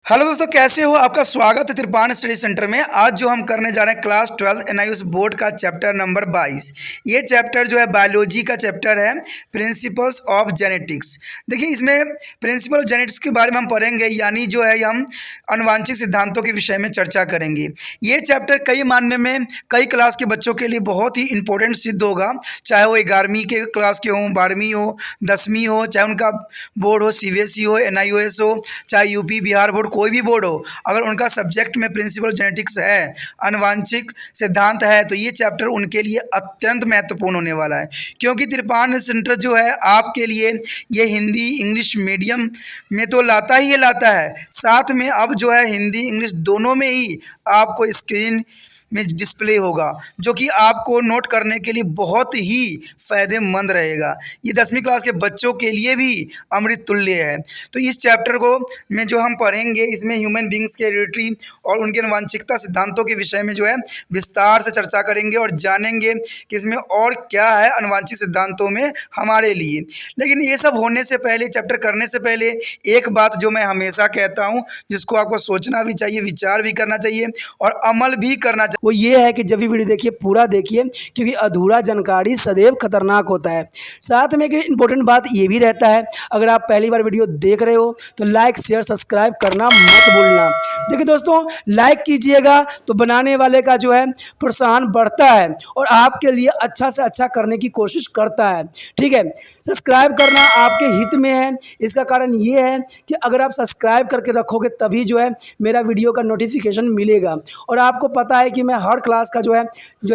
Hello दोस्तों, कैसे हो? आपका स्वागत है त्रिपान स्टडी सेंटर में। आज जो हम करने जा रहे हैं क्लास 12 एनआईयूएस बोर्ड का चैप्टर नंबर 22। ये चैप्टर जो है बायोलॉजी का चैप्टर है, प्रिंसिपल्स ऑफ जेनेटिक्स। देखिए, इसमें प्रिंसिपल ऑफ जेनेटिक्स के बारे में हम पढ़ेंगे, यानी जो है हम आनुवांशिक सिद्धांतों के विषय में चर्चा करेंगे। ये चैप्टर कई मानने में कई क्लास के बच्चों के लिए बहुत ही इंपॉर्टेंट सिद्ध होगा, चाहे वो 11वीं के क्लास के हों, 12वीं हो, 10वीं हो, चाहे उनका बोर्ड हो सीबीएसई हो, एनआईयूएस हो, चाहे यूपी बिहार बोर्ड कोई भी बोर्ड हो। अगर उनका सब्जेक्ट में प्रिंसिपल जेनेटिक्स है, आनुवांशिक सिद्धांत है, तो ये चैप्टर उनके लिए अत्यंत महत्वपूर्ण होने वाला है, क्योंकि त्रिपान सेंटर जो है आपके लिए ये हिंदी इंग्लिश मीडियम में तो लाता ही लाता है, साथ में अब जो है हिंदी इंग्लिश दोनों में ही आपको स्क्रीन में डिस्प्ले होगा, जो कि आपको नोट करने के लिए बहुत ही फ़ायदेमंद रहेगा। ये 10वीं क्लास के बच्चों के लिए भी अमृत तुल्य है। तो इस चैप्टर को में जो हम पढ़ेंगे, इसमें ह्यूमन बींग्स के हेरिडिटी और उनके आनुवंशिकता सिद्धांतों के विषय में जो है विस्तार से चर्चा करेंगे और जानेंगे कि इसमें और क्या है आनुवंशिक सिद्धांतों में हमारे लिए। लेकिन ये सब होने से पहले, चैप्टर करने से पहले एक बात जो मैं हमेशा कहता हूँ, जिसको आपको सोचना भी चाहिए, विचार भी करना चाहिए और अमल भी करना चाहिए, वो ये है कि जब भी वीडियो देखिए पूरा देखिए, क्योंकि अधूरा जानकारी सदैव खतरनाक होता है। साथ में एक इम्पोर्टेंट बात ये भी रहता है, अगर आप पहली बार वीडियो देख रहे हो तो लाइक शेयर सब्सक्राइब करना मत भूलना। देखिए दोस्तों, लाइक कीजिएगा तो बनाने वाले का जो है प्रोत्साहन बढ़ता है और आपके लिए अच्छा से अच्छा करने की कोशिश करता है। ठीक है, सब्सक्राइब करना आपके हित में है। इसका कारण ये है कि अगर आप सब्सक्राइब करके रखोगे तभी जो है मेरा वीडियो का नोटिफिकेशन मिलेगा। और आपको पता है कि मैं हर क्लास का जो है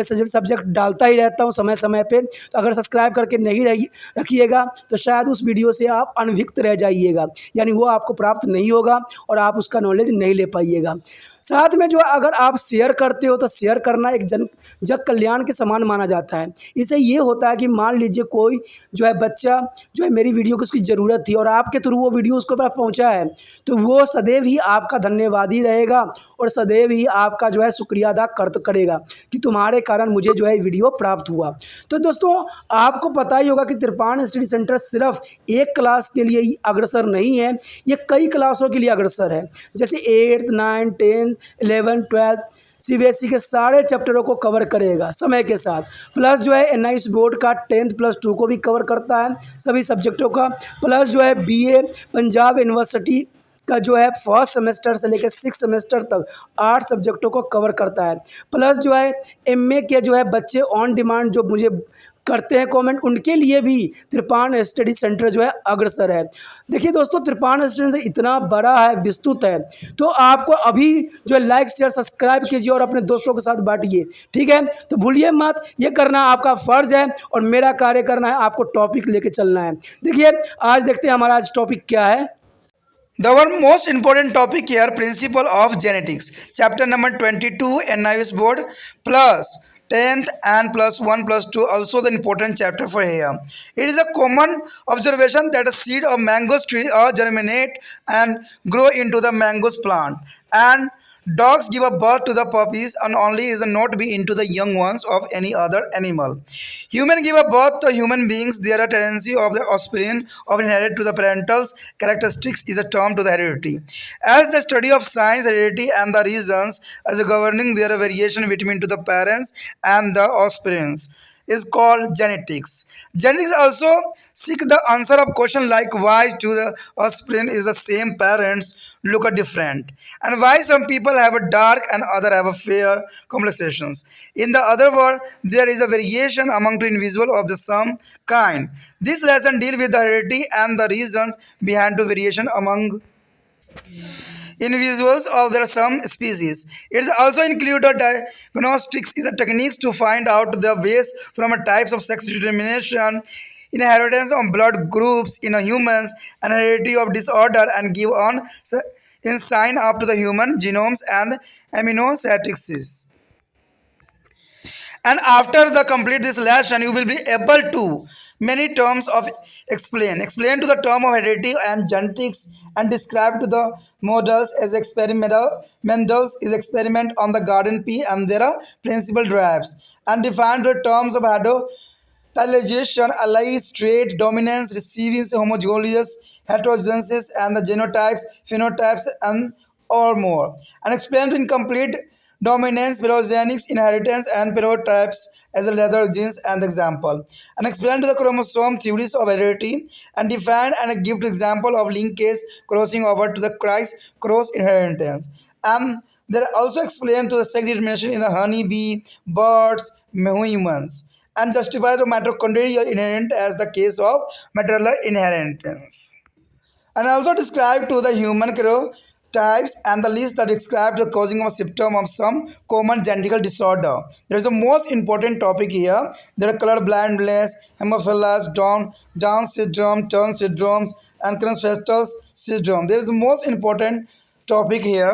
सब्जेक्ट डालता ही रहता हूँ समय समय पे। तो अगर सब्सक्राइब करके नहीं रखिएगा तो शायद उस वीडियो से आप अनभिज्ञ रह जाइएगा, यानी वो आपको प्राप्त नहीं होगा और आप उसका नॉलेज नहीं ले पाइएगा। साथ में जो अगर आप शेयर करते हो तो शेयर करना एक जग कल्याण के समान माना जाता है। इससे ये होता है कि मान लीजिए कोई जो है बच्चा जो है मेरी वीडियो को उसकी ज़रूरत थी और आपके थ्रू वो वीडियो उसको पास पहुँचा है, तो वो सदैव ही आपका धन्यवादी रहेगा और सदैव ही आपका जो है शुक्रिया अदा करेगा कि तुम्हारे कारण मुझे जो है वीडियो प्राप्त हुआ। तो दोस्तों, आपको पता ही होगा कि त्रिपान स्टडी सेंटर सिर्फ एक क्लास के लिए ही अग्रसर नहीं है, ये कई क्लासों के लिए अग्रसर है। जैसे 8th 9th 10th 11th 12th CBSE के सारे चैप्टरों को कवर करेगा समय के साथ। प्लस जो है एनआईयूएस बोर्ड का 10th+2 को भी कवर करता है, सभी सब्जेक्टों का। प्लस जो है बीए पंजाब यूनिवर्सिटी का जो है फर्स्ट सेमेस्टर से लेकर 6th सेमेस्टर तक 8 सब्जेक्टों को कवर करता है। प्लस जो है एमए के जो है बच्चे ऑन डिमांड जो मुझे करते हैं कमेंट, उनके लिए भी त्रिपान स्टडी सेंटर जो है अग्रसर है। देखिए दोस्तों, त्रिपान स्टडी सेंटर इतना बड़ा है, विस्तृत है, तो आपको अभी जो है लाइक शेयर सब्सक्राइब कीजिए और अपने दोस्तों के साथ बांटिए। ठीक है, तो भूलिए मत, ये करना आपका फ़र्ज़ है और मेरा कार्य करना है आपको टॉपिक लेके चलना है। देखिए, आज देखते हैं हमारा आज टॉपिक क्या है। The one most important topic here, principle of genetics, chapter number 22 NIS board, plus 10th and +1 +2, also the important chapter for here. It is a common observation that a seed of mangoes tree germinate and grow into the mangoes plant, and dogs give a birth to the puppies, and only is not be into the young ones of any other animal. Human give a birth to human beings. There are tendency of the offspring of inherit to the parental characteristics is a term to the heredity. As the study of science, heredity, and the reasons as governing their variation between to the parents and the offsprings is called genetics. Genetics also seek the answer of question like why do the offspring is the same parents look different, and why some people have a dark and other have a fair complexions. In the other word, there is a variation among the individual of the some kind. This lesson deal with the heredity and the reasons behind the variation among individuals of their some species. It also include a diagnostics is a techniques to find out the ways from a types of sex determination, inheritance of blood groups in a humans, and heredity of disorder, and give on insight up to the human genomes and amino acids. And after the complete this lesson, you will be able to many terms of explain to the term of heredity and genetics, and describe to the models as experimental Mendel's is experiment on the garden pea and their principal drives, and define the terms of heterolization, allies, trait, dominance, receiving, homologous, heterogenesis, and the genotypes, phenotypes, and or more, and explain to incomplete dominance, phylogenics, inheritance, and phenotypes as a leather genes and example, and explain to the chromosome theories of heredity, and define and give example of linkage crossing over to the cross inheritance. They also explain to the sex determination in the honeybee, birds, humans, and justify the mitochondrial inheritance as the case of maternal inheritance, and also describe to the human karyotypes and the list that describe the causing of symptom of some common genetic disorder. There is a most important topic here. There are color blindness, hemophilia, Down syndrome, Turner syndromes, and Creutzfeldt syndrome. There is the most important topic here.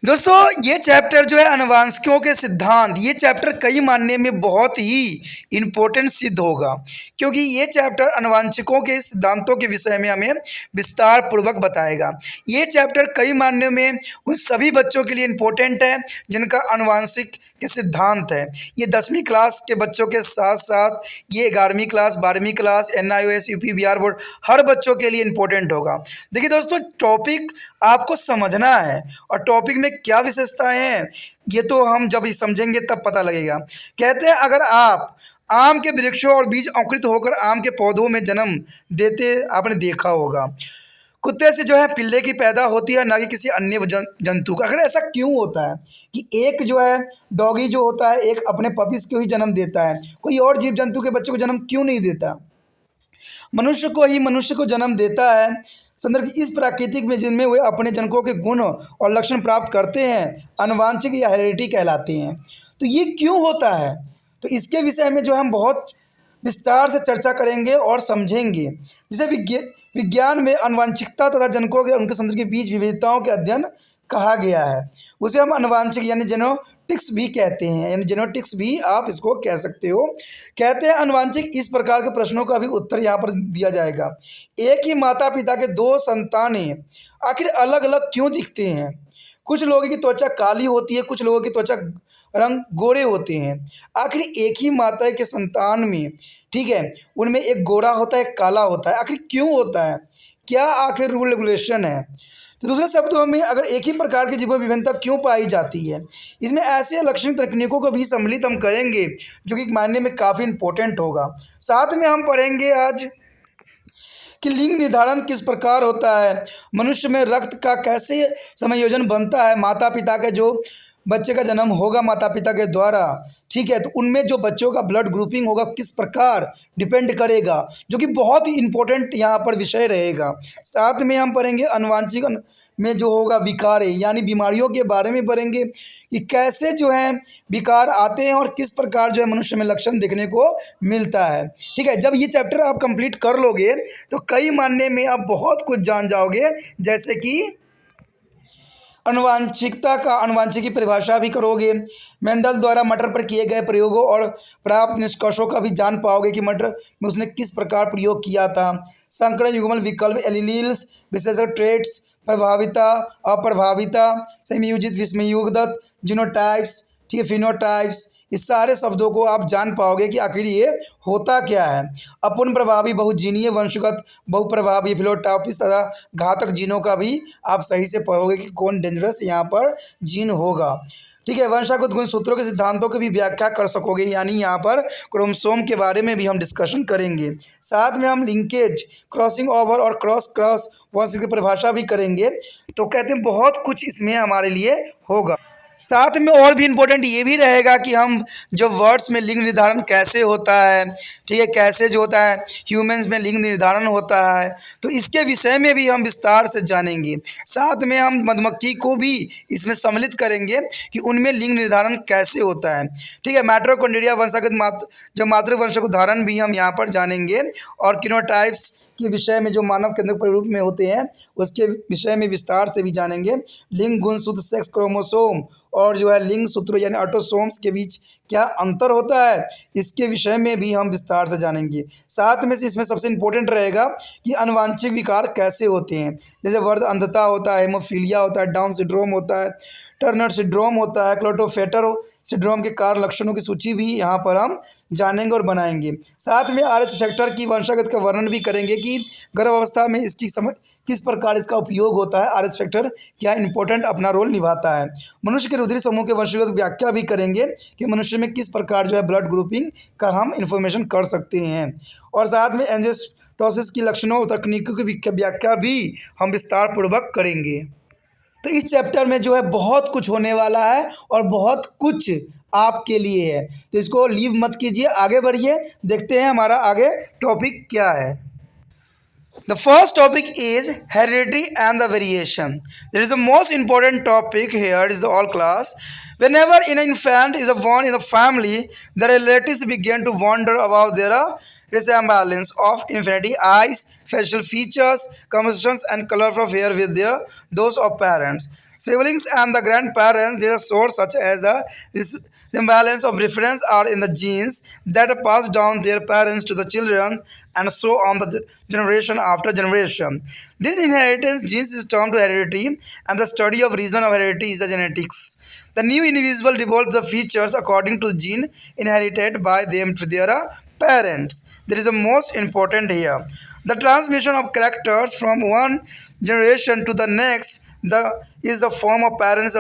दोस्तों ये chapter जो है अनुवांशिकों के सिद्धांत, ये chapter कई मानने में बहुत ही इम्पोर्टेंट सिद्ध होगा, क्योंकि ये चैप्टर अनुवांशिकों के सिद्धांतों के विषय में हमें विस्तार पूर्वक बताएगा। ये चैप्टर कई मानने में उन सभी बच्चों के लिए इम्पोर्टेंट है जिनका अनुवांशिक के सिद्धांत है। ये 10वीं क्लास के बच्चों के साथ साथ ये 11वीं क्लास, 12वीं class, NIOS, UP, Bihar board हर बच्चों के लिए इम्पोर्टेंट होगा। देखिए दोस्तों, टॉपिक आपको समझना है और टॉपिक में क्या विशेषताएं हैं ये तो हम जब समझेंगे तब पता लगेगा। कहते हैं अगर आप आम के वृक्षों और बीज अंकुरित होकर आम के पौधों में जन्म देते आपने देखा होगा, कुत्ते से जो है पिल्ले की पैदा होती है, ना कि किसी अन्य जंतु का। अगर ऐसा क्यों होता है कि एक जो है डॉगी जो होता है एक अपने पपीज को ही जन्म देता है, कोई और जीव जंतु के बच्चे को जन्म क्यों नहीं देता? मनुष्य को ही मनुष्य को जन्म देता है संदर्भ इस प्राकृतिक में जिनमें वे अपने जनकों के गुण और लक्षण प्राप्त करते हैं, अनुवांशिक या हेरिडिटी कहलाते हैं। तो ये क्यों होता है, तो इसके विषय में जो हम बहुत विस्तार से चर्चा करेंगे और समझेंगे। जिसे विज्ञान में अनुवांशिकता तथा जनकों के उनके संदर्भ के बीच विविधताओं के अध्ययन कहा गया है, उसे हम अनुवांशिक यानी जेनेटिक्स भी कहते हैं, यानी जेनेटिक्स भी आप इसको कह सकते हो। कहते हैं अनुवांशिक इस प्रकार के प्रश्नों का भी उत्तर यहाँ पर दिया जाएगा। एक ही माता पिता के दो संतानें आखिर अलग अलग क्यों दिखते हैं? कुछ लोगों की त्वचा काली होती है, कुछ लोगों की त्वचा रंग गोरे होते हैं। आखिर एक ही माता के संतान में, ठीक है, उनमें एक गोरा होता है, एक काला होता है, आखिर क्यों होता है? क्या आखिर रूल रेगुलेशन है? तो दूसरे शब्दों में अगर एक ही प्रकार की जीव विभिन्नता क्यों पाई जाती है? इसमें ऐसे लक्षण तकनीकों को भी सम्मिलित हम करेंगे जो कि मानने में काफ़ी इम्पोर्टेंट होगा। साथ में हम पढ़ेंगे आज कि लिंग निर्धारण किस प्रकार होता है, मनुष्य में रक्त का कैसे समायोजन बनता है, माता पिता के जो बच्चे का जन्म होगा माता पिता के द्वारा, ठीक है, तो उनमें जो बच्चों का ब्लड ग्रुपिंग होगा किस प्रकार डिपेंड करेगा, जो कि बहुत ही इम्पोर्टेंट यहाँ पर विषय रहेगा। साथ में हम पढ़ेंगे अनुवांशिक में जो होगा विकार यानी बीमारियों के बारे में पढ़ेंगे कि कैसे जो है विकार आते हैं और किस प्रकार जो है मनुष्य में लक्षण देखने को मिलता है। ठीक है, जब ये चैप्टर आप कंप्लीट कर लोगे तो कई मानने में आप बहुत कुछ जान जाओगे, जैसे कि अनुवांशिक की परिभाषा भी करोगे, मेंडल द्वारा मटर पर किए गए प्रयोगों और प्राप्त निष्कर्षों का भी जान पाओगे कि मटर में उसने किस प्रकार प्रयोग किया था, संकरण युग्मन विकल्प एलील्स विशेषक ट्रेट्स, प्रभाविता अप्रभाविता, संयोजित विस्मयुक्त, जीनोटाइप्स, ठीक है, फिनोटाइप्स, इस सारे शब्दों को आप जान पाओगे कि आखिर ये होता क्या है। अपूर्ण प्रभावी बहुजीनीय वंशगत बहुप्रभावी फिनोटाइप्स तथा घातक जीनों का भी आप सही से पढ़ोगे कि कौन डेंजरस यहाँ पर जीन होगा। ठीक है, वंशागत गुण सूत्रों के सिद्धांतों की भी व्याख्या कर सकोगे, यानी यहाँ पर क्रोमोसोम के बारे में भी हम डिस्कशन करेंगे। साथ में हम लिंकेज, क्रॉसिंग ओवर और क्रॉस वंश की परिभाषा भी करेंगे। तो कहते हैं बहुत कुछ इसमें हमारे लिए होगा। साथ में और भी इम्पोर्टेंट ये भी रहेगा कि हम जो वर्ड्स में लिंग निर्धारण कैसे होता है, ठीक है, कैसे जो होता है ह्यूमंस में लिंग निर्धारण होता है, तो इसके विषय में भी हम विस्तार से जानेंगे। साथ में हम मधुमक्खी को भी इसमें सम्मिलित करेंगे कि उनमें लिंग निर्धारण कैसे होता है। ठीक है, माइटोकॉन्ड्रिया वंशागत जो मातृवंशक उदाहरण भी हम यहाँ पर जानेंगे और किनोटाइप्स के विषय में जो मानव केंद्र रूप में होते हैं उसके विषय में विस्तार से भी जानेंगे। लिंग गुण सूत्र, सेक्स क्रोमोसोम और जो है लिंग सूत्र यानी ऑटोसोम्स के बीच क्या अंतर होता है, इसके विषय में भी हम विस्तार से जानेंगे। साथ में से इसमें सबसे इम्पोर्टेंट रहेगा कि अनुवांशिक विकार कैसे होते हैं, जैसे वर्ध अंधता होता है, हेमोफीलिया होता है, डाउन सिंड्रोम होता है, टर्नर सिंड्रोम होता है, क्लोटोफेटर सिंड्रोम के कारण लक्षणों की सूची भी यहाँ पर हम जानेंगे और बनाएंगे। साथ में RH फैक्टर की वंशागत का वर्णन भी करेंगे कि गर्भावस्था में इसकी किस प्रकार इसका उपयोग होता है, RH फैक्टर क्या इंपॉर्टेंट अपना रोल निभाता है। मनुष्य के रुधिर समूह के वंशागत व्याख्या भी करेंगे कि मनुष्य में किस प्रकार जो है ब्लड ग्रुपिंग का हम इंफॉर्मेशन कर सकते हैं। और साथ में एंजियोस्टोसिस की लक्षणों और तकनीकों की व्याख्या भी हम विस्तार पूर्वक करेंगे। तो इस चैप्टर में जो है बहुत कुछ होने वाला है और बहुत कुछ आपके लिए है, तो इसको लीव मत कीजिए, आगे बढ़िए। देखते हैं हमारा आगे टॉपिक क्या है। The first topic is heredity and the variation. There is a most important topic here is the all class. Whenever an infant is born in a family, the relatives begin to wonder about their resemblance of infinity eyes, facial features, compositions, and color of hair with those of parents. Siblings and the grandparents, their source such as the resemblance of reference are in the genes that pass down their parents to the children and so on the generation after generation. This inheritance genes is termed heredity, and the study of reason of heredity is the genetics. The new individual develops the features according to the gene inherited by them to their parents. There is a most important here. The transmission of characters from one generation to the next is the form of parents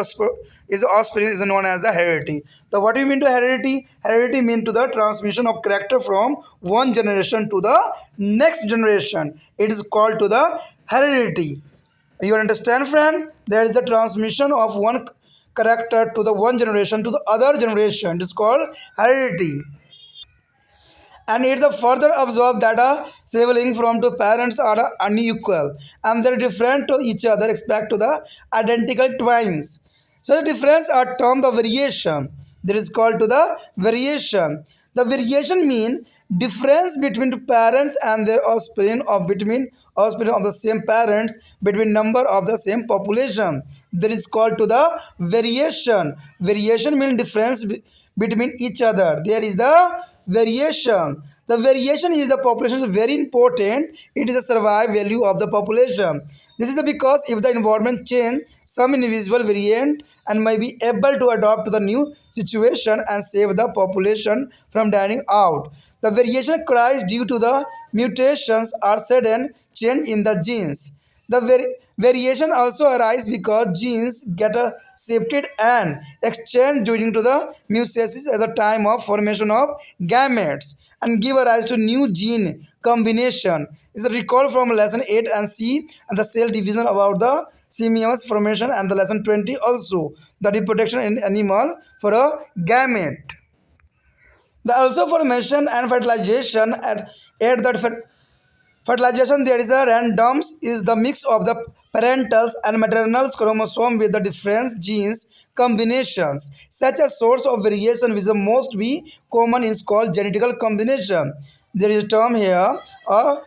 is offspring is known as the heredity. So what do you mean to heredity? Heredity mean to the transmission of character from one generation to the next generation. It is called to the heredity. You understand, friend? There is the transmission of one character to the one generation to the other generation. It is called heredity. And it's a further observed that a sibling from two parents are unequal and they're different to each other except to the identical twins. So the difference are termed the variation. That is called to the variation. The variation mean difference between two parents and their offspring or between offspring of the same parents between number of the same population. That is called to the variation. Variation mean difference between each other. There is the variation. The variation is the population is very important. It is a survival value of the population. This is because if the environment change, some individual variant and may be able to adapt to the new situation and save the population from dying out. The variation occurs due to the mutations or sudden change in the genes. The variation also arises because genes get shifted and exchanged during to the mitosis at the time of formation of gametes and give rise to new gene combination. Is a recall from lesson 8 and C and the cell division about the semious formation and the lesson 20 also the reproduction in animal for a gamete. The also formation and fertilization at that fertilization there is a randoms is the mix of the parentals and maternal chromosome with the different genes combinations. Such a source of variation which the most be common is called genetical combination. There is a term here a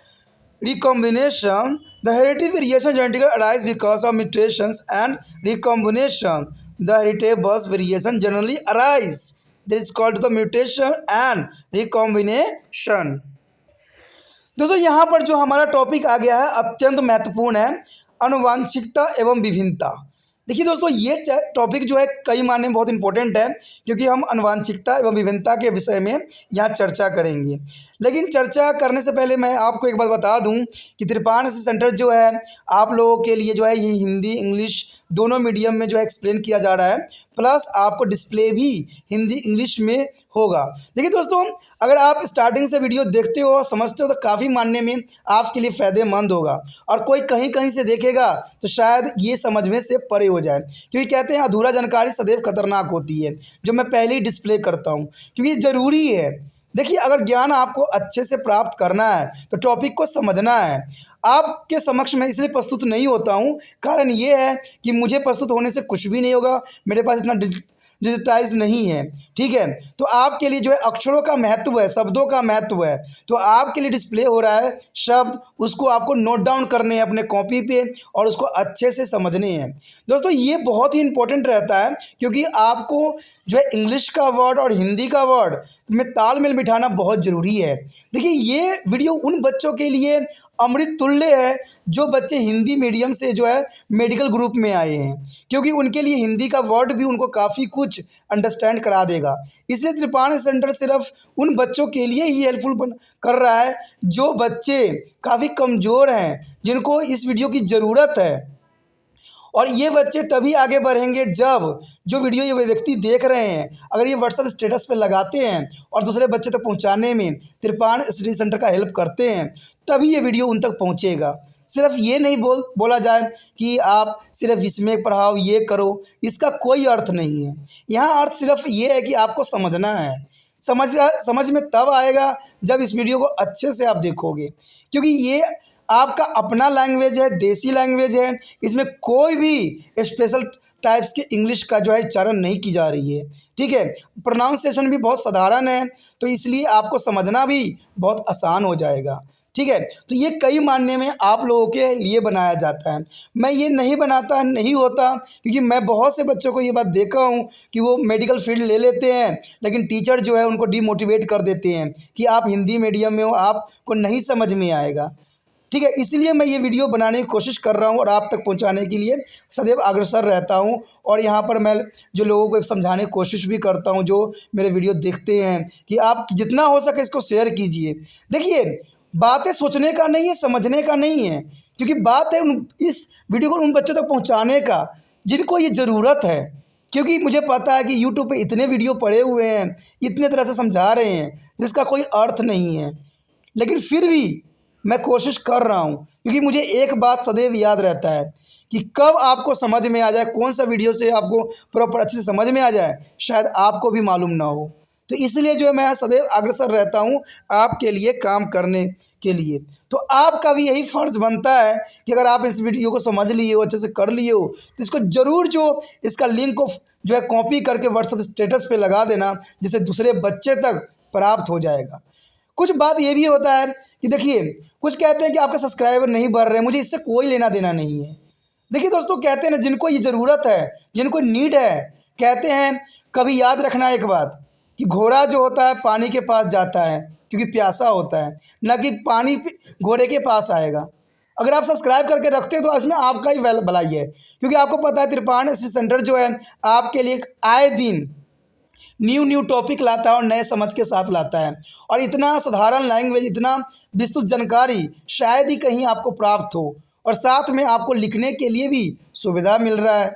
recombination. The hereditary variation genetically arise because of mutations and recombination. The hereditary birth variation generally arise. This is called the mutation and recombination. दोस्तों यहाँ पर जो हमारा topic आ गया है अत्यंत महत्वपूर्ण है, आनुवांशिकता एवं विभिन्नता। देखिए दोस्तों ये टॉपिक जो है कई मायने में बहुत इंपॉर्टेंट है क्योंकि हम आनुवांशिकता एवं विभिन्नता के विषय में यहाँ चर्चा करेंगे। लेकिन चर्चा करने से पहले मैं आपको एक बात बता दूं कि त्रिपाण सेंटर जो है आप लोगों के लिए जो है ये हिंदी इंग्लिश दोनों मीडियम में जो है एक्सप्लेन किया जा रहा है, प्लस आपको डिस्प्ले भी हिंदी इंग्लिश में होगा। देखिए दोस्तों अगर आप स्टार्टिंग से वीडियो देखते हो और समझते हो तो काफ़ी मानने में आपके लिए फ़ायदेमंद होगा, और कोई कहीं कहीं से देखेगा तो शायद ये समझने से परे हो जाए, क्योंकि कहते हैं अधूरा जानकारी सदैव खतरनाक होती है, जो मैं पहले ही डिस्प्ले करता हूँ क्योंकि ज़रूरी है। देखिए अगर ज्ञान आपको अच्छे से प्राप्त करना है तो टॉपिक को समझना है। आपके समक्ष मैं इसलिए प्रस्तुत नहीं होता हूँ, कारण ये है कि मुझे प्रस्तुत होने से कुछ भी नहीं होगा, मेरे पास इतना डिजिटाइज नहीं है, ठीक है। तो आपके लिए जो है अक्षरों का महत्व है, शब्दों का महत्व है, तो आपके लिए डिस्प्ले हो रहा है शब्द, उसको आपको नोट डाउन करने हैं अपने कॉपी पे और उसको अच्छे से समझने हैं। दोस्तों ये बहुत ही इंपॉर्टेंट रहता है क्योंकि आपको जो है इंग्लिश का वर्ड और हिंदी का वर्ड में तालमेल बिठाना बहुत ज़रूरी है। देखिए ये वीडियो उन बच्चों के लिए अमृत तुल्य है जो बच्चे हिंदी मीडियम से जो है मेडिकल ग्रुप में आए हैं, क्योंकि उनके लिए हिंदी का वर्ड भी उनको काफ़ी कुछ अंडरस्टैंड करा देगा। इसलिए त्रिपाठी सेंटर सिर्फ उन बच्चों के लिए ही हेल्पफुल कर रहा है जो बच्चे काफ़ी कमज़ोर हैं, जिनको इस वीडियो की ज़रूरत है। और ये बच्चे तभी आगे बढ़ेंगे जब जो वीडियो ये व्यक्ति देख रहे हैं, अगर ये व्हाट्सएप स्टेटस पे लगाते हैं और दूसरे बच्चे तक पहुंचाने में त्रिपाठी स्टडी सेंटर का हेल्प करते हैं, तभी ये वीडियो उन तक पहुंचेगा। सिर्फ ये नहीं बोला जाए कि आप सिर्फ इसमें पढ़ाओ, ये करो, इसका कोई अर्थ नहीं है। यहाँ अर्थ सिर्फ ये है कि आपको समझना है। समझ में तब आएगा जब इस वीडियो को अच्छे से आप देखोगे, क्योंकि ये आपका अपना लैंग्वेज है, देसी लैंग्वेज है। इसमें कोई भी स्पेशल टाइप्स के इंग्लिश का जो है उच्चारण नहीं की जा रही है, ठीक है। प्रोनाउंसिएशन भी बहुत साधारण है, तो इसलिए आपको समझना भी बहुत आसान हो जाएगा, ठीक है। तो ये कई मायने में आप लोगों के लिए बनाया जाता है। मैं ये नहीं बनाता नहीं होता, क्योंकि मैं बहुत से बच्चों को ये बात देखा हूँ कि वो मेडिकल फील्ड ले लेते हैं, लेकिन टीचर जो है उनको डीमोटिवेट कर देते हैं कि आप हिंदी मीडियम में हो, आपको नहीं समझ में आएगा, ठीक है। इसलिए मैं ये वीडियो बनाने की कोशिश कर रहा हूँ और आप तक पहुँचाने के लिए सदैव अग्रसर रहता हूँ। और यहाँ पर मैं जो लोगों को समझाने की कोशिश भी करता हूँ, जो मेरे वीडियो देखते हैं, कि आप जितना हो सके इसको शेयर कीजिए। देखिए, बातें सोचने का नहीं है, समझने का नहीं है, क्योंकि बात है इस वीडियो को उन बच्चों तक पहुँचाने का जिनको ये ज़रूरत है। क्योंकि मुझे पता है कि यूट्यूब पे इतने वीडियो पड़े हुए हैं, इतने तरह से समझा रहे हैं जिसका कोई अर्थ नहीं है, लेकिन फिर भी मैं कोशिश कर रहा हूँ, क्योंकि मुझे एक बात सदैव याद रहता है कि कब आपको समझ में आ जाए, कौन सा वीडियो से आपको प्रॉपर अच्छे से समझ में आ जाए, शायद आपको भी मालूम ना हो। तो इसलिए जो है मैं सदैव अग्रसर रहता हूँ आपके लिए काम करने के लिए। तो आपका भी यही फ़र्ज़ बनता है कि अगर आप इस वीडियो को समझ लिए हो, अच्छे से कर लिए हो, तो इसको ज़रूर जो इसका लिंक को जो है कॉपी करके व्हाट्सएप स्टेटस पे लगा देना, जिससे दूसरे बच्चे तक प्राप्त हो जाएगा। कुछ बात ये भी होता है कि देखिए, कुछ कहते हैं कि आपके सब्सक्राइबर नहीं बढ़ रहे हैं, मुझे इससे कोई लेना देना नहीं है। देखिए दोस्तों, कहते हैं ना, जिनको ये ज़रूरत है, जिनको नीड है, कहते हैं कभी याद रखना एक बात कि घोड़ा जो होता है पानी के पास जाता है क्योंकि प्यासा होता है, ना कि पानी घोड़े के पास आएगा। अगर आप सब्सक्राइब करके रखते हो तो इसमें आपका ही भलाई है, क्योंकि आपको पता है त्रिपाठी सेंटर जो है आपके लिए आए दिन न्यू टॉपिक लाता है और नए समझ के साथ लाता है। और इतना साधारण लैंग्वेज, इतना विस्तृत जानकारी शायद ही कहीं आपको प्राप्त हो, और साथ में आपको लिखने के लिए भी सुविधा मिल रहा है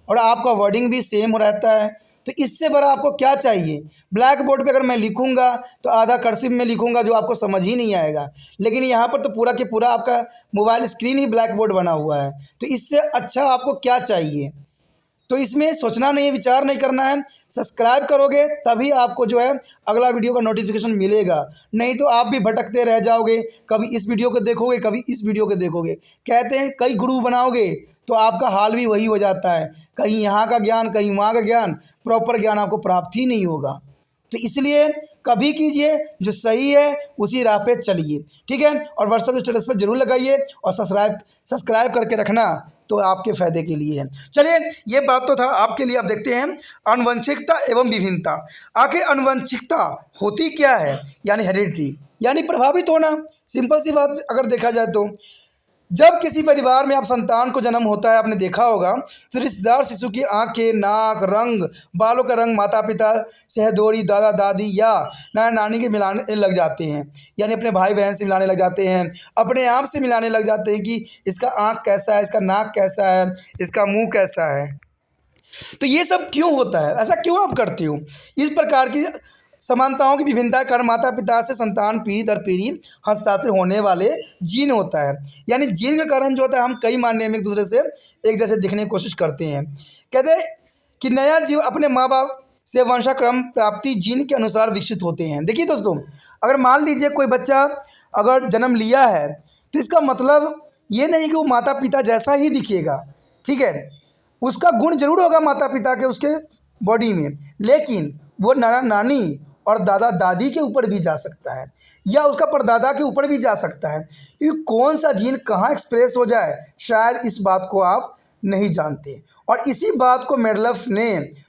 और आपका वर्डिंग भी सेम रहता है। तो इससे बड़ा आपको क्या चाहिए। ब्लैक बोर्ड पे अगर मैं लिखूंगा तो आधा कर्सिव में लिखूंगा जो आपको समझ ही नहीं आएगा, लेकिन यहाँ पर तो पूरा के पूरा आपका मोबाइल स्क्रीन ही ब्लैक बोर्ड बना हुआ है। तो इससे अच्छा आपको क्या चाहिए। तो इसमें सोचना नहीं है, विचार नहीं करना है। सब्सक्राइब करोगे तभी आपको जो है अगला वीडियो का नोटिफिकेशन मिलेगा, नहीं तो आप भी भटकते रह जाओगे, कभी इस वीडियो को देखोगे, कभी इस वीडियो को देखोगे। कहते हैं कई गुरु बनाओगे तो आपका हाल भी वही हो जाता है, कहीं यहाँ का ज्ञान कहीं वहाँ का ज्ञान, प्रॉपर ज्ञान आपको प्राप्त ही नहीं होगा। तो इसलिए कभी कीजिए जो सही है, उसी राह पे चलिए, ठीक है। और व्हाट्सएप स्टेटस पर जरूर लगाइए और सब्सक्राइब करके रखना, तो आपके फ़ायदे के लिए है। चलिए, ये बात तो था आपके लिए। अब देखते हैं आनुवंशिकता एवं विभिन्नता। आखिर आनुवंशिकता होती क्या है, यानी हेरिडिटी, यानी प्रभावित होना। सिंपल सी बात अगर देखा जाए तो जब किसी परिवार में आप संतान को जन्म होता है, आपने देखा होगा, तो रिश्तेदार शिशु की आंखें, नाक, रंग, बालों का रंग माता पिता, सहदोरी, दादा दादी या नाना नानी के मिलाने लग जाते हैं, यानी अपने भाई बहन से मिलाने लग जाते हैं, अपने आप से मिलाने लग जाते हैं कि इसका आँख कैसा है, इसका नाक कैसा है, इसका मुँह कैसा है। तो ये सब क्यों होता है, ऐसा क्यों आप करते हो। इस प्रकार की समानताओं की विभिन्नता कारण माता पिता से संतान पीढ़ी दर पीढ़ी हस्तांतरित होने वाले जीन होता है। यानी जीन के कारण जो होता है हम कई मायने में एक दूसरे से एक जैसे दिखने की कोशिश करते हैं। कहते हैं कि नया जीव अपने माँ बाप से वंशाक्रम प्राप्ति जीन के अनुसार विकसित होते हैं। देखिए दोस्तों, अगर मान लीजिए कोई बच्चा अगर जन्म लिया है, तो इसका मतलब ये नहीं कि वो माता पिता जैसा ही दिखेगा, ठीक है। उसका गुण जरूर होगा माता पिता के उसके बॉडी में, लेकिन वो नाना नानी और दादा दादी के ऊपर भी जा सकता है, या उसका परदादा के ऊपर भी जा सकता है। क्योंकि कौन सा जीन कहाँ एक्सप्रेस हो जाए, शायद इस बात को आप नहीं जानते। और इसी बात को मेडलफ ने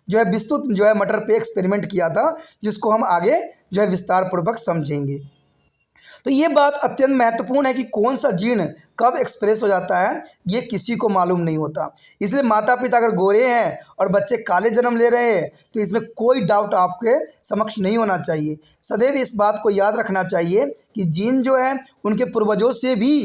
जो है विस्तृत जो है मटर पे एक्सपेरिमेंट किया था, जिसको हम आगे जो है विस्तार पूर्वक समझेंगे। तो ये बात अत्यंत महत्वपूर्ण है कि कौन सा जीन कब एक्सप्रेस हो जाता है ये किसी को मालूम नहीं होता। इसलिए माता पिता अगर गोरे हैं और बच्चे काले जन्म ले रहे हैं तो इसमें कोई डाउट आपके समक्ष नहीं होना चाहिए। सदैव इस बात को याद रखना चाहिए कि जीन जो है उनके पूर्वजों से भी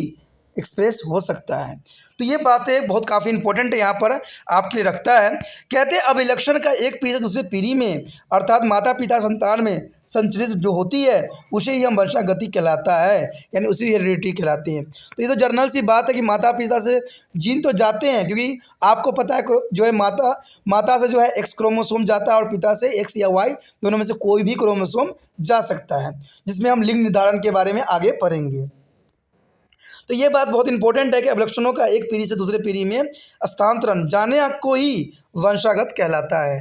एक्सप्रेस हो सकता है। तो ये बातें बहुत काफ़ी इंपॉर्टेंट है यहाँ पर आपके लिए रखता है। कहते हैं अभिलक्षण का एक पीढ़ी से दूसरी पीढ़ी में अर्थात माता पिता संतान में संचरित जो होती है उसे ही हम वंशागति कहलाता है, यानी उसी हेरिडिटी कहलाती है। तो ये तो जर्नल सी बात है कि माता पिता से जीन तो जाते हैं, क्योंकि आपको पता है जो है माता से जो है एक्स क्रोमोसोम जाता है और पिता से एक्स या वाई दोनों में से कोई भी क्रोमोसोम जा सकता है, जिसमें हम लिंग निर्धारण के बारे में आगे पढ़ेंगे। तो ये बात बहुत इंपॉर्टेंट है कि अभिलक्षणों का एक पीढ़ी से दूसरे पीढ़ी में स्थानांतरण जाने को ही वंशागत कहलाता है।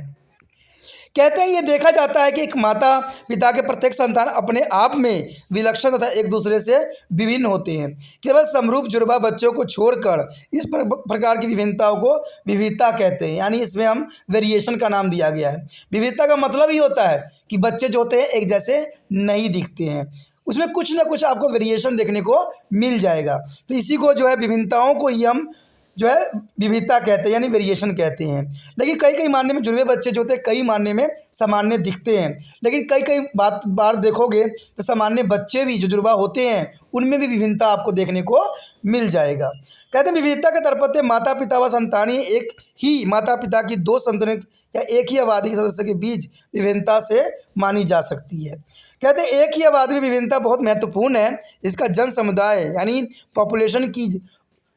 कहते हैं ये देखा जाता है कि एक माता पिता के प्रत्येक संतान अपने आप में विलक्षण तथा एक दूसरे से विभिन्न होते हैं। केवल समरूप जुड़वा बच्चों को छोड़कर इस प्रकार की विभिन्नताओं को विविधता कहते हैं, यानी इसमें हम वेरिएशन का नाम दिया गया है। विविधता का मतलब ही होता है कि बच्चे जो होते हैं एक जैसे नहीं दिखते हैं, उसमें कुछ ना कुछ आपको वेरिएशन देखने को मिल जाएगा। तो इसी को जो है विभिन्नताओं को ही हम जो है विविधता कहते हैं, यानी वेरिएशन कहते हैं। लेकिन कई कई मानने में जुड़वे बच्चे जो होते हैं कई मानने में सामान्य दिखते हैं, लेकिन कई कई बार देखोगे तो सामान्य बच्चे भी जो जुड़वा होते हैं उनमें भी विभिन्नता आपको देखने को मिल जाएगा। कहते हैं विविधता के तरपते माता पिता व संतानी एक ही माता पिता की दो संतानों या एक ही आबादी के सदस्य के बीच विभिन्नता से मानी जा सकती है। कहते हैं एक ही आबादी में विभिन्नता बहुत महत्वपूर्ण है, इसका जन समुदाय यानी पॉपुलेशन की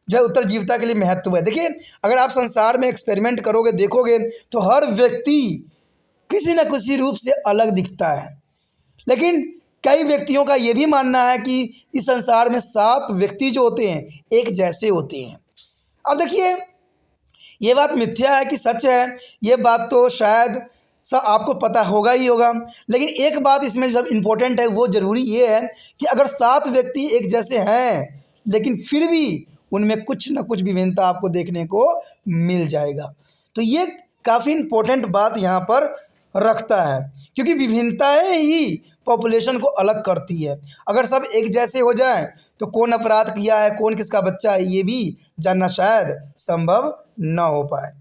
जो है उत्तरजीविता के लिए महत्व है। देखिए अगर आप संसार में एक्सपेरिमेंट करोगे देखोगे तो हर व्यक्ति किसी न किसी रूप से अलग दिखता है, लेकिन कई व्यक्तियों का ये भी मानना है कि इस संसार में 7 व्यक्ति जो होते हैं एक जैसे होते हैं। अब देखिए ये बात मिथ्या है कि सच है, ये बात तो शायद सब आपको पता होगा ही होगा, लेकिन एक बात इसमें जब इम्पोर्टेंट है वो ज़रूरी ये है कि अगर 7 व्यक्ति एक जैसे हैं लेकिन फिर भी उनमें कुछ ना कुछ विभिन्नता आपको देखने को मिल जाएगा। तो ये काफ़ी इम्पोर्टेंट बात यहाँ पर रखता है, क्योंकि विभिन्नताएं ही पॉपुलेशन को अलग करती है। अगर सब एक जैसे हो जाए तो कौन अपराध किया है, कौन किसका बच्चा है, ये भी जानना शायद संभव न हो पाए।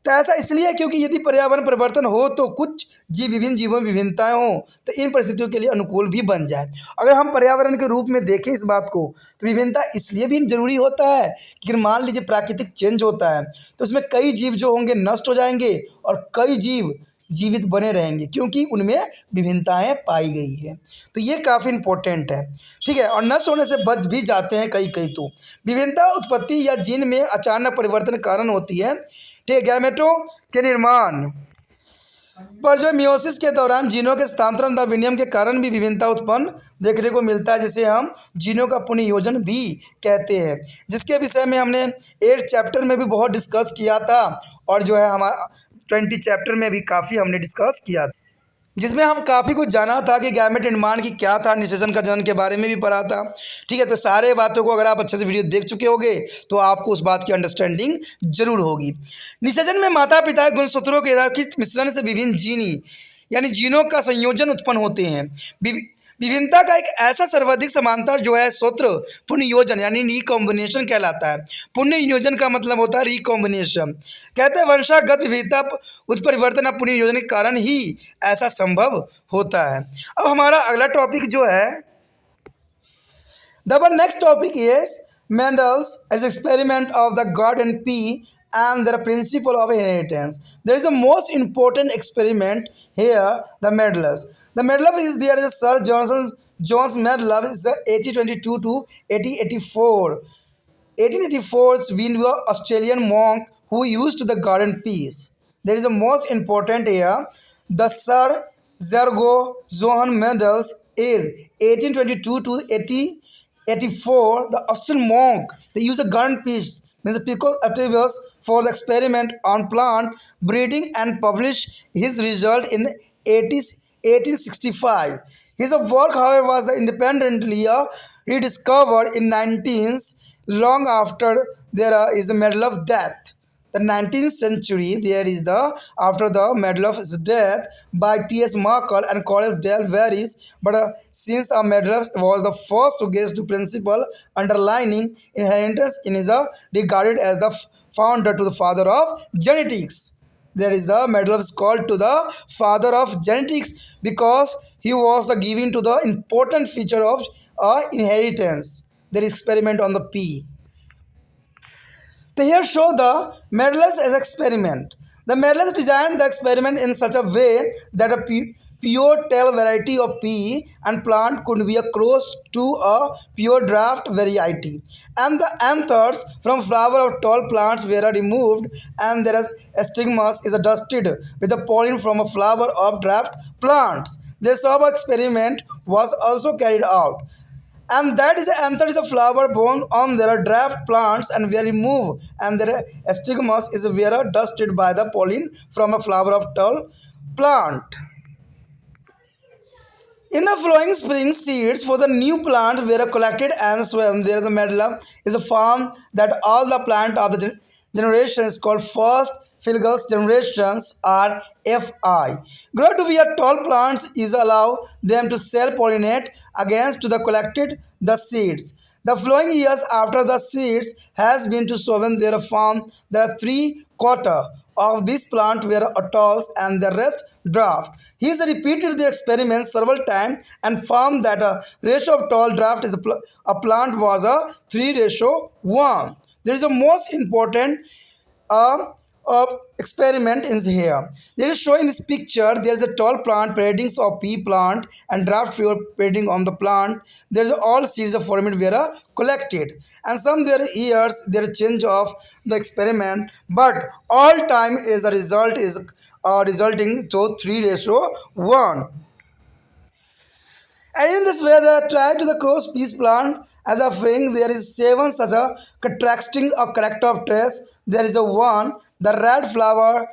तो ऐसा इसलिए क्योंकि यदि पर्यावरण परिवर्तन हो तो कुछ विभिन्न जीवों में विभिन्नताएं हों तो इन परिस्थितियों के लिए अनुकूल भी बन जाए। अगर हम पर्यावरण के रूप में देखें इस बात को तो विभिन्नता इसलिए भी जरूरी होता है कि मान लीजिए प्राकृतिक चेंज होता है तो उसमें कई जीव जो होंगे नष्ट हो जाएंगे और कई जीव जीवित बने रहेंगे, क्योंकि उनमें विभिन्नताएं पाई गई है। तो ये काफ़ी इंपॉर्टेंट है, ठीक है। और नष्ट होने से बच भी जाते हैं कई तो विभिन्नता उत्पत्ति या जीन में अचानक परिवर्तन कारण होती है, ठीक है। गैमेटों के निर्माण पर जो मियोसिस के दौरान जीनों के स्थानांतरण व विनिमय के कारण भी विभिन्नता उत्पन्न देखने को मिलता है, जिसे हम जीनों का पुनर्योजन भी कहते हैं, जिसके विषय में हमने 8 चैप्टर में भी बहुत डिस्कस किया था और जो है हमारा 20 चैप्टर में भी काफ़ी हमने डिस्कस किया, जिसमें हम काफ़ी कुछ जाना था कि गैमेट निर्माण की क्या था, निषेचन का जनन के बारे में भी पढ़ा था, ठीक है। तो सारे बातों को अगर आप अच्छे से वीडियो देख चुके होंगे तो आपको उस बात की अंडरस्टैंडिंग जरूर होगी। निषेचन में माता पिता गुणसूत्रों के यथाकृत मिश्रण से विभिन्न जीनी यानी जीनों का संयोजन उत्पन्न होते हैं। विभिन्नता का एक ऐसा सर्वाधिक समांतर जो है सूत्र पुनर्योजन यानी रिकॉम्बिनेशन कहलाता है। पुनर्योजन का मतलब होता है रिकॉम्बिनेशन। कहते हैं वंशागत विविधता उत्परिवर्तन और पुनर्योजन के कारण ही ऐसा संभव होता है। अब हमारा अगला टॉपिक जो है next topic is Mendel's as experiment of the garden pea and the principle of inheritance. There is a most important experiment here, the Medlev. The Medlev is there is a Sir John Medlev is 1822 to 1884. 1884's Windsor Australian monk who used the garden peas. There is a most important here, the Sir John Medlev is 1822 to 1884. The Australian monk they use a garden peas means the Picos Atreus for the experiment on plant breeding and published his result in 1865. His work, however, was independently rediscovered in 19th, long after there is a Medlev death. the 19th century, there is the after the Medloff's death by T.S. Markle and College Dale varies, but since Medloff was the first to guess to principle underlining inheritance in is regarded as the founder to the father of genetics. There is the Medloff is called to the father of genetics because he was the giving to the important feature of inheritance. There is experiment on the P. They here show the Medloff as experiment. The Medloff designed the experiment in such a way that a pure tail variety of pea and plant could be a cross to a pure draft variety, and the anthers from flower of tall plants were removed, and their stigmas is dusted with the pollen from a flower of draft plants. This sort of experiment was also carried out, and that is the anther is a flower borne on their draft plants and were removed, and their stigmas is were dusted by the pollen from a flower of tall plant. In the flowing spring, seeds for the new plant were collected and sown. There is a medlar is a farm that all the plant of the generations called first Philgals generations are FI. Grow to be a tall plants is allow them to self-pollinate against to the collected the seeds. The following years after the seeds has been to sown, there found the 3/4 of this plant were atolls and the rest draft. He has repeated the experiment several times and found that a ratio of tall draft is a plant was a 3:1. There is a most important experiment in here. There is showing this picture. There is a tall plant, paradings of pea plant and draft flower parading on the plant. There is all seeds of formed were collected, and some there years there change of the experiment, but all time is a result is resulting to 3:1. And in this way, they try to the cross piece plant as a frame. There is seven such a contrasting of character of trace. There is a one, the red flower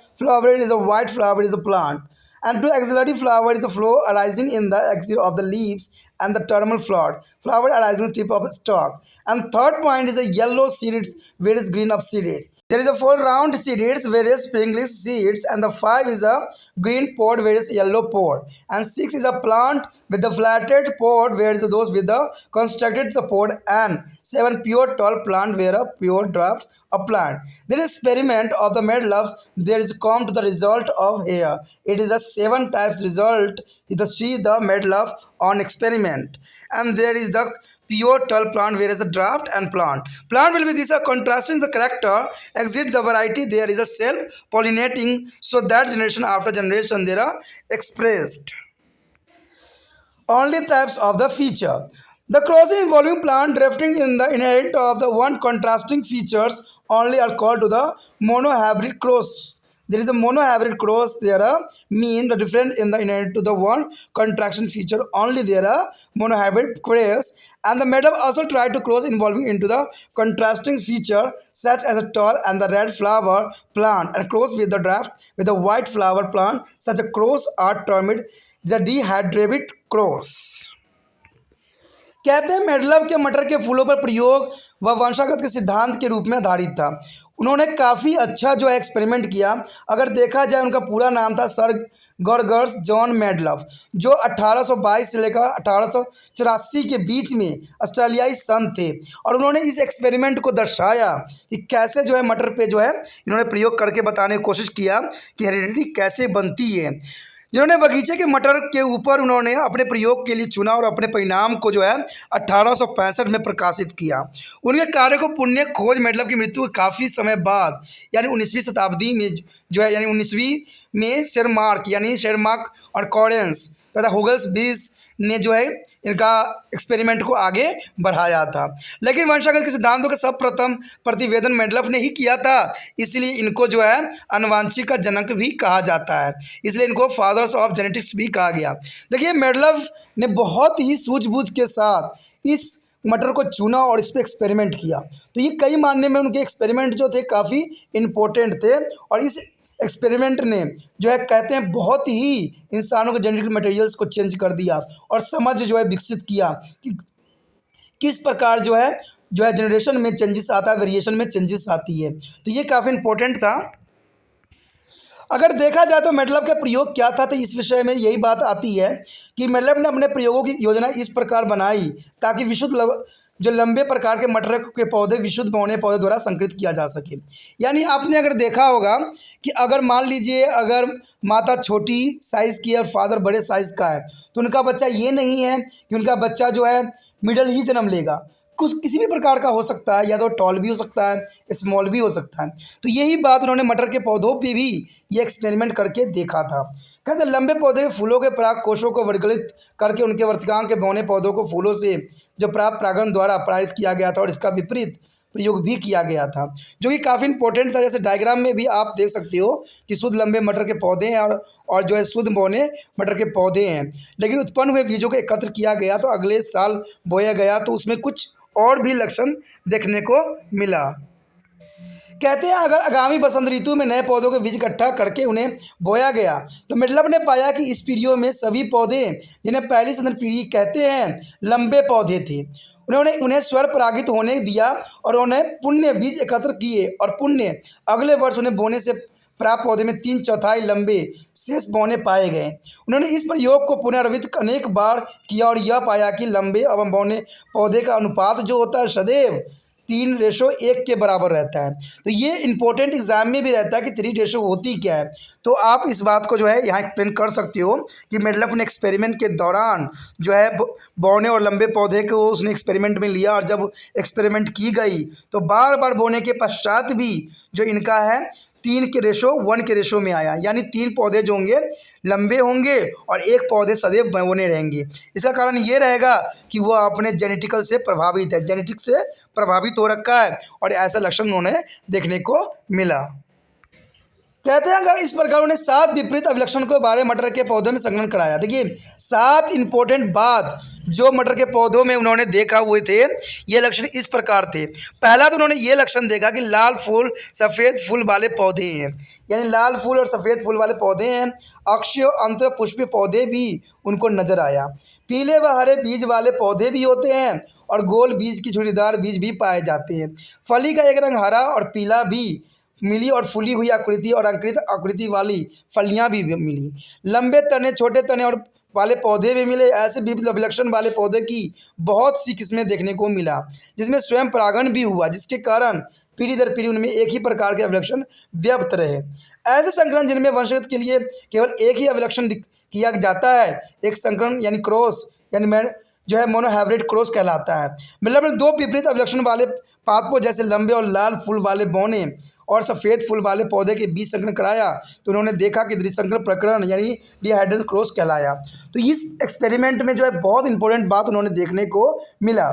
is a white flower is a plant. And two axillary flower is a flow arising in the axil of the leaves and the terminal flower arising tip of stalk. And third point is a yellow seeds, whereas green of seeds. There is a four round seeds, various springless seeds, and the five is a green pod, various yellow pod, and six is a plant with the flatted pod, whereas those with the constructed the pod, and seven pure tall plant where a pure drafts a plant. There is experiment of the medloves. There is come to the result of here. It is a seven types result. You see the medlove on experiment, and there is the pure tall plant whereas a draft and plant will be this contrasting the character exit the variety. There is a self pollinating, so that generation after generation there are expressed only types of the feature. The crossing involving plant drifting in the inherent of the one contrasting features only are called to the monohybrid cross. There is a monohybrid cross. There are mean the different in the inherent to the one contraction feature only there are monohybrid cross. And the medal also tried to cross involving into the contrasting feature such as a tall and the red flower plant and cross with the draft with the white flower plant. Such a cross are termed the dihybrid cross. कहते हैं मेडलव के मटर के फूलों पर प्रयोग व वंशागत के सिद्धांत के रूप में आधारित था. उन्होंने काफ़ी अच्छा जो है एक्सपेरिमेंट किया. अगर देखा जाए उनका पूरा नाम था सर गॉर्गस जॉन मेडलव, जो 1822 से लेकर 1884 के बीच में ऑस्ट्रेलियाई संत थे. और उन्होंने इस एक्सपेरिमेंट को दर्शाया कि कैसे जो है मटर पे जो है इन्होंने प्रयोग करके बताने की कोशिश किया कि हेरिडिटी कैसे बनती है. जिन्होंने बगीचे के मटर के ऊपर उन्होंने अपने प्रयोग के लिए चुना और अपने परिणाम को जो है 1865 में प्रकाशित किया. उनके कार्य को पुण्य खोज मेडलव की मृत्यु के काफ़ी समय बाद यानी 19वीं शताब्दी में जो है यानी 19वीं में शेरमार्क और कॉरेंस तथा हुगल्स बीस ने जो है इनका एक्सपेरिमेंट को आगे बढ़ाया था. लेकिन वंशागत के सिद्धांतों का सब प्रथम प्रतिवेदन मेडलव ने ही किया था, इसलिए इनको जो है अनुवांशिक का जनक भी कहा जाता है. इसलिए इनको फादर्स ऑफ जेनेटिक्स भी कहा गया. देखिए मेडलव ने बहुत ही सूझबूझ के साथ इस मटर को चुना और इस पर एक्सपेरिमेंट किया. तो ये कई मानने में उनके एक्सपेरिमेंट जो थे काफ़ी इम्पोर्टेंट थे और इस एक्सपेरिमेंट ने जो है कहते हैं बहुत ही इंसानों के जेनेटिक मटेरियल्स को चेंज कर दिया और समझ जो है विकसित किया कि किस प्रकार जो है जो है जनरेशन में चेंजेस आता है, वेरिएशन में चेंजेस आती है। तो ये काफ़ी इंपॉर्टेंट था। अगर देखा जाए तो मेडलव का प्रयोग क्या था, तो इस विषय में यही बात आती है कि मेडलव ने अपने प्रयोगों की योजना इस प्रकार बनाई ताकि जो लंबे प्रकार के मटर के पौधे विशुद्ध बौने पौधे द्वारा संकरित किया जा सके। यानी आपने अगर देखा होगा कि अगर मान लीजिए अगर माता छोटी साइज़ की है और फादर बड़े साइज़ का है, तो उनका बच्चा ये नहीं है कि उनका बच्चा जो है मिडल ही जन्म लेगा, कुछ किसी भी प्रकार का हो सकता है, या तो टॉल भी हो सकता है, स्मॉल भी हो सकता है। तो यही बात उन्होंने मटर के पौधों पे भी ये एक्सपेरिमेंट करके देखा था। कहते लंबे पौधे के फूलों के पराग कोशों को वर्गलित करके उनके वर्तिकांग के बौने पौधों को फूलों से जो प्राप्त परागण द्वारा परागित किया गया था और इसका विपरीत प्रयोग भी किया गया था, जो कि काफ़ी इंपॉर्टेंट था। जैसे डायग्राम में भी आप देख सकते हो कि शुद्ध लंबे मटर के पौधे हैं और जो है शुद्ध बौने मटर के पौधे हैं, लेकिन उत्पन्न हुए बीजों को एकत्र किया गया तो अगले साल बोया गया तो उसमें कुछ और भी लक्षण देखने को मिला। कहते हैं अगर आगामी बसंत ऋतु में नए पौधों के बीज इकट्ठा करके उन्हें बोया गया तो मेडलव ने पाया कि इस पीढ़ियों में सभी पौधे जिन्हें पहली संकर पीढ़ी कहते हैं लंबे पौधे थे। उन्होंने उन्हें स्वर परागित होने दिया और उन्हें पुण्य बीज एकत्र किए और पुण्य अगले वर्ष उन्हें बोने से प्राप्त पौधे में 3/4 लंबे शेष बौने पाए गए। उन्होंने इस प्रयोग को पुनरावृत्त अनेक बार किया और यह पाया कि लंबे एवं बौने पौधे का अनुपात जो होता है सदैव 3:1 के बराबर रहता है। तो ये इंपॉर्टेंट एग्जाम में भी रहता है कि 3 होती क्या है। तो आप इस बात को जो है यहाँ एक्सप्लेन कर सकते हो कि मेडलव ने एक्सपेरिमेंट के दौरान जो है बौने और लंबे पौधे को उसने एक्सपेरिमेंट में लिया और जब एक्सपेरिमेंट की गई तो बार बार बोने के पश्चात भी जो इनका है 3:1 के रेशो में आया, यानी 3 पौधे जो होंगे लंबे होंगे और 1 पौधे सदैव बौने रहेंगे। इसका कारण ये रहेगा कि वह अपने जेनेटिकल से प्रभावित है, जेनेटिक से प्रभावित हो रखा है और ऐसा लक्षण उन्होंने देखने को मिला। कहते हैं अगर इस प्रकार उन्हें 7 विपरीत अभिलक्षण के बारे में मटर के पौधों में संकलन कराया। देखिए 7 इंपॉर्टेंट बात जो मटर के पौधों में उन्होंने देखा हुए थे, ये लक्षण इस प्रकार थे। पहला तो उन्होंने ये लक्षण देखा कि लाल फूल सफ़ेद फूल वाले पौधे हैं, यानी लाल फूल और सफ़ेद फूल वाले पौधे हैं। अक्षीय अंतर पुष्पीय पौधे भी उनको नजर आया। पीले व हरे बीज वाले पौधे भी होते हैं और गोल बीज की झुर्रीदार बीज भी पाए जाते हैं। फली का एक रंग हरा और पीला भी मिली और फूली हुई आकृति और अंकुरित आकृति वाली फलियां भी मिली। लंबे तने छोटे तने और वाले पौधे भी मिले। ऐसे विविध अभिलक्षण वाले पौधे की बहुत सी किस्में देखने को मिला जिसमें स्वयं परागण भी हुआ, जिसके कारण पीढ़ी दर पीढ़ी उनमें एक ही प्रकार के अभिलक्षण व्याप्त रहे। ऐसे संकरण जिनमें वंशगत के लिए केवल एक ही अभिलक्षण किया जाता है, एक संकरण यानी क्रॉस यानी जो है मोनोहाइब्रिड क्रॉस कहलाता है। मतलब 2 विपरीत अभिलक्षण वाले पादपों जैसे लंबे और लाल फूल वाले बौने और सफ़ेद फूल वाले पौधे के बीच संकरण कराया तो उन्होंने देखा कि द्विसंकरण प्रकरण यानी डिहाइड्रल क्रॉस कहलाया। तो इस एक्सपेरिमेंट में जो है बहुत इंपॉर्टेंट बात उन्होंने देखने को मिला।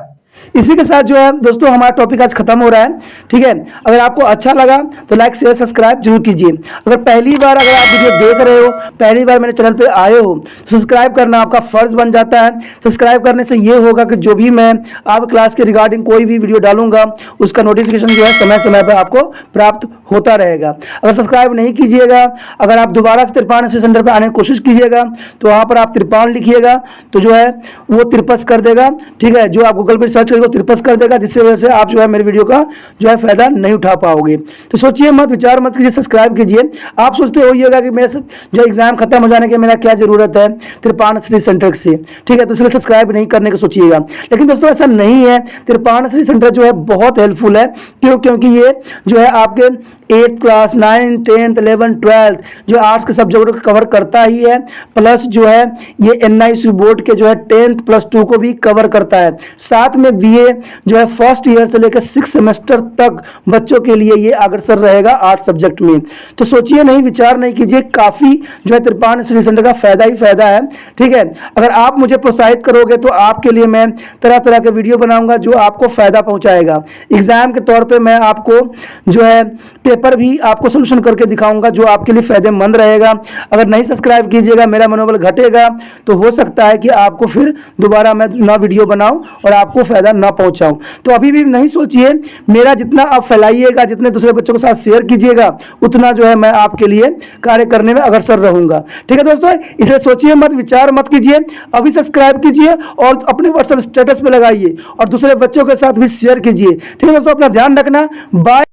इसी के साथ जो है दोस्तों हमारा टॉपिक आज खत्म हो रहा है। ठीक है, अगर आपको अच्छा लगा तो लाइक शेयर सब्सक्राइब जरूर कीजिए। अगर पहली बार अगर आप वीडियो देख रहे हो, पहली बार मेरे चैनल पे आए हो तो सब्सक्राइब करना आपका फर्ज बन जाता है। सब्सक्राइब करने से ये होगा कि जो भी मैं आप क्लास के रिगार्डिंग कोई भी वीडियो डालूंगा उसका नोटिफिकेशन जो है समय समय पर आपको प्राप्त होता रहेगा। अगर सब्सक्राइब नहीं कीजिएगा, अगर आप दोबारा से तिरपान सेंटर पर आने की कोशिश कीजिएगा तो वहाँ पर आप तिरपान लिखिएगा तो जो है वो तिरपस कर देगा। ठीक है, जो आप गूगल पर सर्च करेंगे तिरपस कर देगा, जिससे वजह से आप जो है मेरे वीडियो का जो है फायदा नहीं उठा पाओगे। तो सोचिए मत, विचार मत कीजिए, सब्सक्राइब कीजिए। आप सोचते होइएगा कि मेरे जो एग्जाम खत्म हो जाने के मेरा क्या जरूरत है तिरपान स्टडी सेंटर से। ठीक है, तो इसलिए सब्सक्राइब नहीं करने का सोचिएगा, लेकिन दोस्तों ऐसा नहीं है। तिरपान स्टडी सेंटर जो है बहुत हेल्पफुल है। क्योंकि ये जो है आपके 8th class 9th 10th 11th 12th जो आर्ट्स के सब्जेक्ट को कवर करता ही है, प्लस जो है ये NIC बोर्ड के जो है 10th +2 को भी कवर करता है। साथ में BA जो है फर्स्ट ईयर से लेकर 6 सेमेस्टर तक बच्चों के लिए ये अग्रसर रहेगा आर्ट्स सब्जेक्ट में। तो सोचिए नहीं, विचार नहीं कीजिए, काफ़ी जो है तिरपान स्टडी सेंटर का फायदा ही फायदा है। ठीक है, अगर आप मुझे प्रोत्साहित करोगे तो आपके लिए मैं तरह तरह के वीडियो बनाऊंगा जो आपको फायदा पहुंचाएगा। एग्जाम के तौर पे मैं आपको जो है पेपर भी आपको सोल्यूशन करके दिखाऊंगा जो आपके लिए फायदेमंद रहेगा। अगर नहीं सब्सक्राइब कीजिएगा, मेरा मनोबल घटेगा, तो हो सकता है कि आपको फिर दोबारा मैं नया वीडियो बनाऊं और आपको फ़ायदा ना पहुंचाऊं। तो अभी भी नहीं सोचिए, मेरा जितना आप फैलाइएगा, जितने दूसरे बच्चों के साथ शेयर कीजिएगा, उतना जो है मैं आपके लिए कार्य करने में अग्रसर रहूंगा। ठीक है दोस्तों, इसे सोचिए मत, विचार मत कीजिए, अभी सब्सक्राइब कीजिए और अपने व्हाट्सएप स्टेटस पे लगाइए और दूसरे बच्चों के साथ भी शेयर कीजिए। ठीक है दोस्तों, अपना ध्यान रखना। बाय।